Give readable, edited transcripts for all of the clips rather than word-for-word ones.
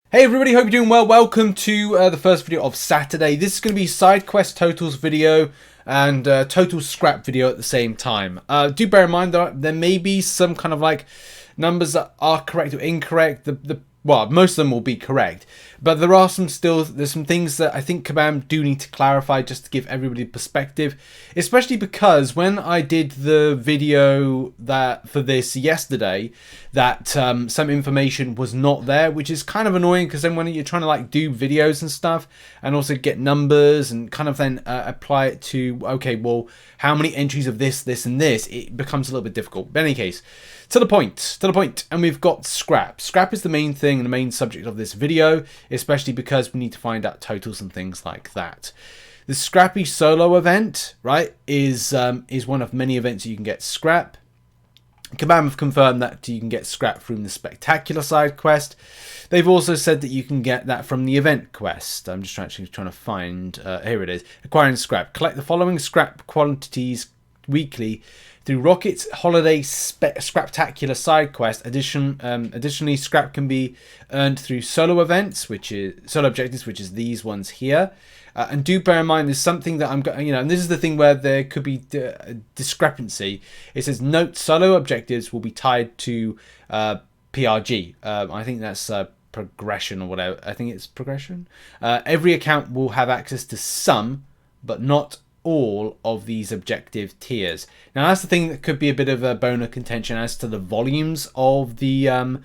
Hey everybody, hope you're doing well. Welcome to the first video of Saturday. This is going to be side quest totals video and total scrap video at the same time. Do bear in mind that there may be some kind of like numbers that are correct or incorrect. Well, most of them will be correct, but there are there's some things that I think Kabam do need to clarify just to give everybody perspective, especially because when I did the video for this yesterday, that some information was not there, which is kind of annoying because then when you're trying to like do videos and stuff and also get numbers and kind of then apply it to, okay, well, how many entries of this, and this, it becomes a little bit difficult. But in any case, to the point, and we've got scrap. Scrap is the main thing and the main subject of this video, especially because we need to find out totals and things like that. The Scrappy solo event, right, is one of many events you can get scrap. Kabam have confirmed that you can get scrap from the Spectacular side quest. They've also said that you can get that from the event quest. I'm just actually trying to find, here it is. Acquiring scrap. Collect the following scrap quantities weekly through Rockets Holiday Scraptacular side quest. Additionally, scrap can be earned through solo events, which is solo objectives, which is these ones here. And do bear in mind, there's something that I'm going, and this is the thing where there could be discrepancy. It says note solo objectives will be tied to PRG. I think that's progression or whatever. I think it's progression. Every account will have access to some, but not all of these objective tiers. Now that's the thing that could be a bit of a bone of contention as to the volumes of the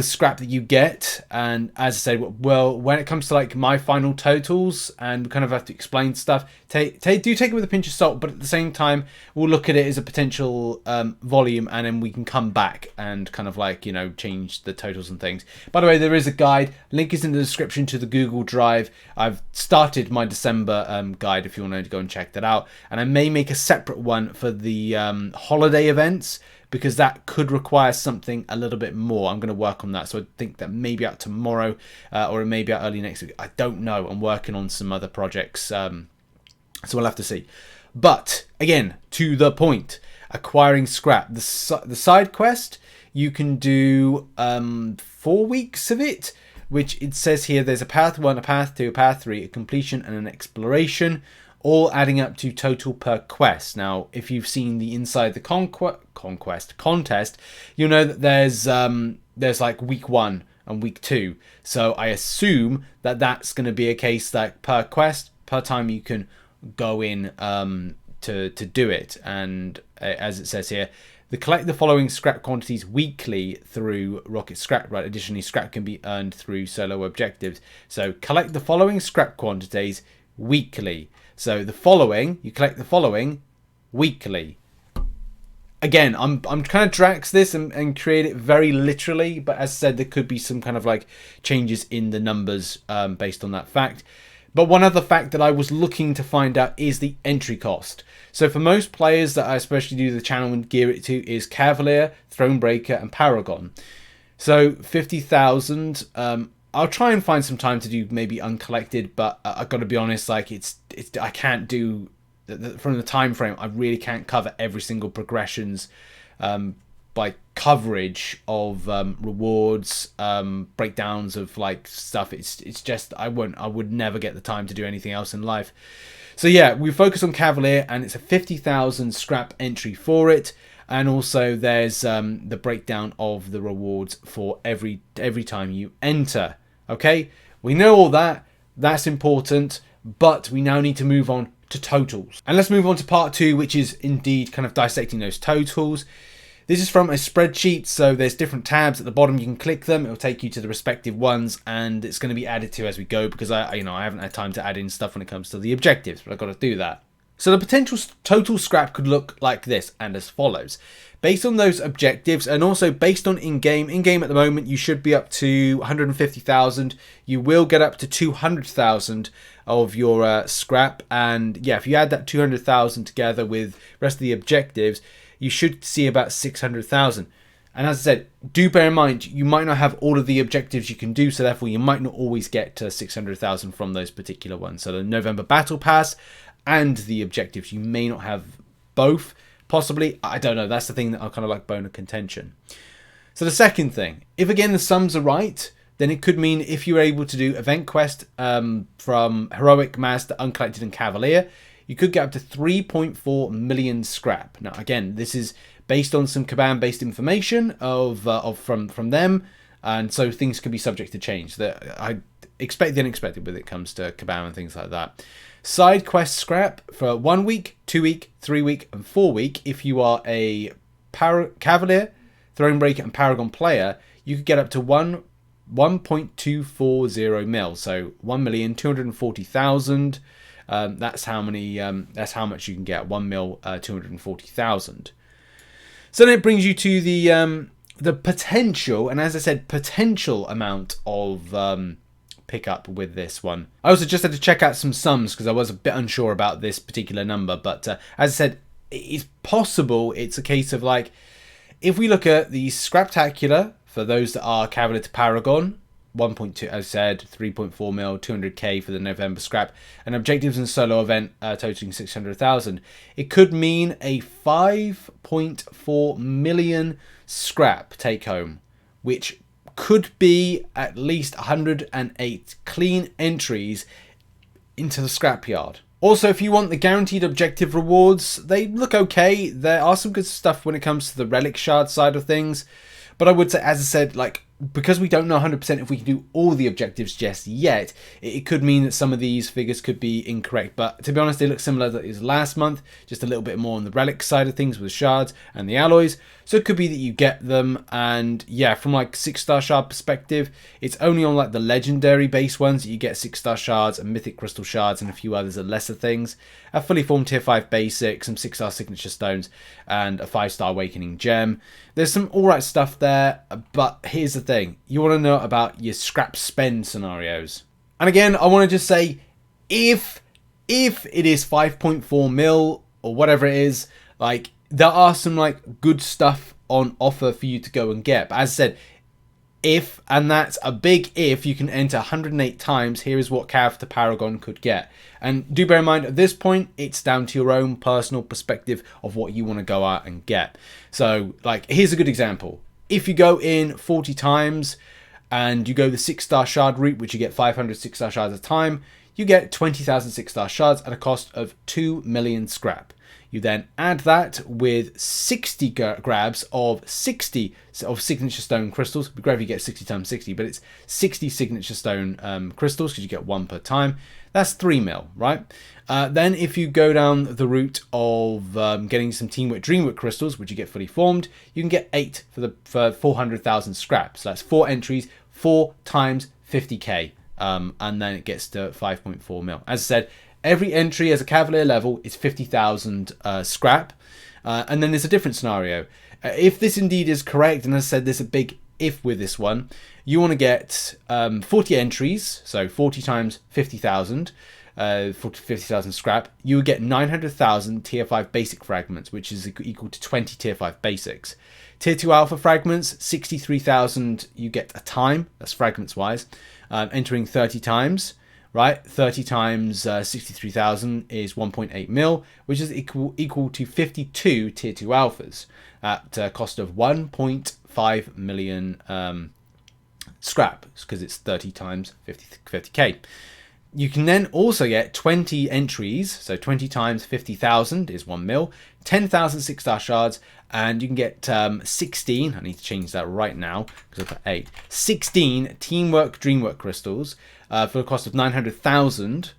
scrap that you get. And as I said, well, when it comes to like my final totals and we kind of have to explain stuff, do take it with a pinch of salt, but at the same time we'll look at it as a potential volume, and then we can come back and kind of like, you know, change the totals and things. By the way, there is a guide, link is in the description to the Google Drive. I've started my December guide if you want to go and check that out, and I may make a separate one for the holiday events, because that could require something a little bit more. I'm going to work on that, so I think that maybe out tomorrow or it may be out early next week. I don't know. I'm working on some other projects, so we'll have to see. But again, to the point, acquiring scrap. The side quest, you can do 4 weeks of it, which it says here there's a path 1, a path 2, a path 3, a completion and an exploration, all adding up to total per quest. Now, if you've seen the Inside the contest, you'll know that there's like week 1 and week 2. So I assume that that's going to be a case that per quest, per time you can go in to do it. And as it says here, collect the following scrap quantities weekly through Rocket Scrap. Right. Additionally, scrap can be earned through solo objectives. So collect the following scrap quantities weekly. So you collect the following weekly. Again, I'm kind of drax this and create it very literally, but as I said, there could be some kind of like changes in the numbers based on that fact. But one other fact that I was looking to find out is the entry cost. So for most players that I especially do the channel and gear it to is Cavalier, Thronebreaker, and Paragon. So 50,000. I'll try and find some time to do maybe uncollected, but I've got to be honest, like I can't do from the time frame. I really can't cover every single progressions by coverage of rewards, breakdowns of like stuff. It's just I would never get the time to do anything else in life. So yeah, we focus on Cavalier, and it's a 50,000 scrap entry for it. And also there's the breakdown of the rewards for every time you enter. Okay, we know all that. That's important, but we now need to move on to totals. And let's move on to part 2, which is indeed kind of dissecting those totals. This is from a spreadsheet, so there's different tabs at the bottom. You can click them. It'll take you to the respective ones, and it's going to be added to as we go, because I haven't had time to add in stuff when it comes to the objectives, but I've got to do that. So the potential total scrap could look like this and as follows. Based on those objectives, and also based on in-game at the moment, you should be up to 150,000. You will get up to 200,000 of your scrap. And yeah, if you add that 200,000 together with the rest of the objectives, you should see about 600,000. And as I said, do bear in mind, you might not have all of the objectives you can do, so therefore you might not always get to 600,000 from those particular ones. So the November Battle Pass and the objectives, you may not have both. Possibly, I don't know. That's the thing that I kind of like bone of contention. So the second thing, if again the sums are right, then it could mean if you're able to do event quest from Heroic, Master, Uncollected, and Cavalier, you could get up to 3.4 million scrap. Now, again, this is based on some Kabam-based information from them, and so things could be subject to change. I expect the unexpected when it comes to Kabam and things like that. Side quest scrap for 1 week, 2 week, 3 week, and 4 week. If you are a Cavalier, Thronebreaker, and Paragon player, you could get up to 1.240 mil, so 1,240,000. That's how many. That's how much you can get. 1,240,000. So then it brings you to the potential, and as I said, potential amount of pickup with this one. I also just had to check out some sums because I was a bit unsure about this particular number, but as I said, it's possible. It's a case of like, if we look at the Scraptacular for those that are Cavalier to Paragon, 1.2, as I said, 3.4 mil, 200k for the November scrap, and objectives and solo event totaling 600,000. It could mean a 5.4 million scrap take home, which could be at least 108 clean entries into the scrapyard. Also, if you want the guaranteed objective rewards, they look okay. There are some good stuff when it comes to the relic shard side of things, but I would say, as I said, like, because we don't know 100% if we can do all the objectives just yet, it could mean that some of these figures could be incorrect. But to be honest, they look similar to as last month, just a little bit more on the relic side of things with shards and the alloys. So it could be that you get them, and yeah, from like 6-star shard perspective, it's only on like the legendary base ones that you get 6-star shards and mythic crystal shards and a few others of lesser things. A fully formed tier 5 basic, some 6-star signature stones, and a 5-star awakening gem. There's some alright stuff there, but here's the thing. You want to know about your scrap spend scenarios. And again, I want to just say, if it is 5.4 mil or whatever it is, like, there are some like good stuff on offer for you to go and get. But as I said, if, and that's a big if, you can enter 108 times, here is what Cav to Paragon could get. And do bear in mind, at this point, it's down to your own personal perspective of what you want to go out and get. So, like, here's a good example. If you go in 40 times and you go the 6-star shard route, which you get 500 6-star shards at a time, you get 20,000 6-star shards at a cost of 2 million scrap. You then add that with 60 grabs of 60 of signature stone crystals. It'd be great if you get 60 times 60, but it's 60 signature stone crystals because you get one per time. That's 3 mil, right? Then if you go down the route of getting some Teamwork Dreamwork crystals, which you get fully formed, you can get 8 for 400,000 scraps. So that's 4 entries, 4 times 50k, and then it gets to 5.4 mil. As I said, every entry as a Cavalier level is 50,000 scrap. And then there's a different scenario. If this indeed is correct, and as I said, there's a big if with this one, you want to get 40 entries, so 40 times 50,000, 50,000 scrap. You would get 900,000 tier 5 basic fragments, which is equal to 20 tier 5 basics. Tier 2 alpha fragments, 63,000 you get a time, that's fragments wise, entering 30 times. Right, 30 times 63,000 is 1.8 mil, which is equal to 52 tier 2 alphas at a cost of 1.5 million scrap, because it's 30 times 50k. You can then also get 20 entries, so 20 times 50,000 is 1 mil, 10,000 6-star shards, and you can get 16, I need to change that right now because I put 8, 16 Teamwork Dreamwork crystals for a cost of 900,000,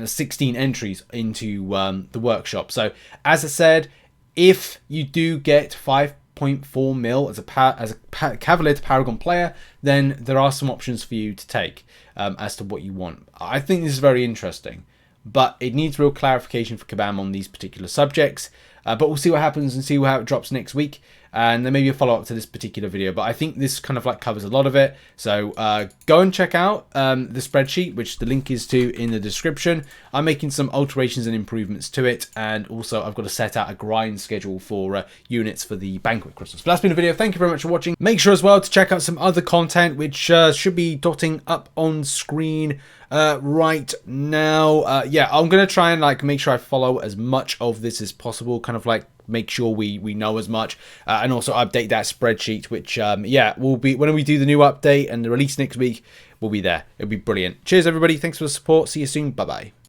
16 entries into the workshop. So as I said, if you do get 5.4 mil as a Cavalier to Paragon player, then there are some options for you to take as to what you want. I think this is very interesting, but it needs real clarification for Kabam on these particular subjects. But we'll see what happens and see how it drops next week. And there may be a follow-up to this particular video, but I think this kind of like covers a lot of it. So go and check out the spreadsheet, which the link is to in the description. I'm making some alterations and improvements to it, and also I've got to set out a grind schedule for units for the banquet crystals. But that's been the video. Thank you very much for watching. Make sure as well to check out some other content, which should be dotting up on screen right now. Yeah, I'm gonna try and like make sure I follow as much of this as possible, kind of like make sure we know as much, and also update that spreadsheet, which yeah, will be when we do the new update and the release next week. We'll be there. It'll be brilliant. Cheers, everybody. Thanks for the support. See you soon. Bye bye.